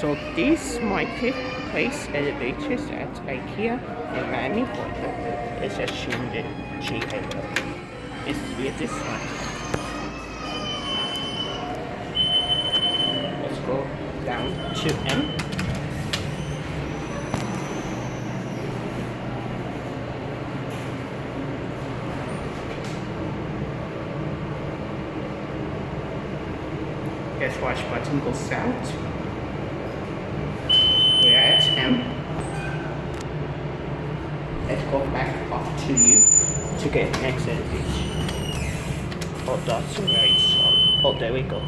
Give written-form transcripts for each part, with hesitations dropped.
So these might place elevators at IKEA in Miami, but it's a Schindler GA. It's with this one. Let's go down to M. Guess watch button goes out. We're at M. Let's go back up to U to get next elevation. Oh, that's right. Oh, there we go.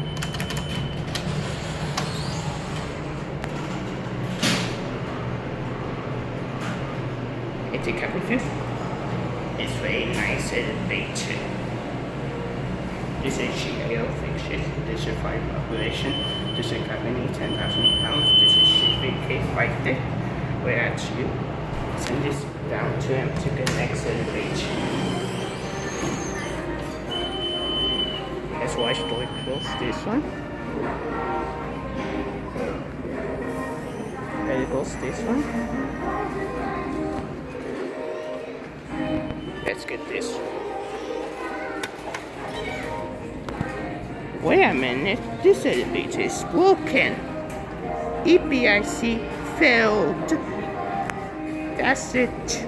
I think I'm with you. It's very nice elevator. This is GAO fixtures. This is 5 operation. This is company 10,000 pounds. This is shipping K5 day. We're at U. Send this down to M to get next elevation. Let's watch door close this one. There goes this one. Let's get this. Wait a minute, this elevator is broken. EPIC failed. That's it.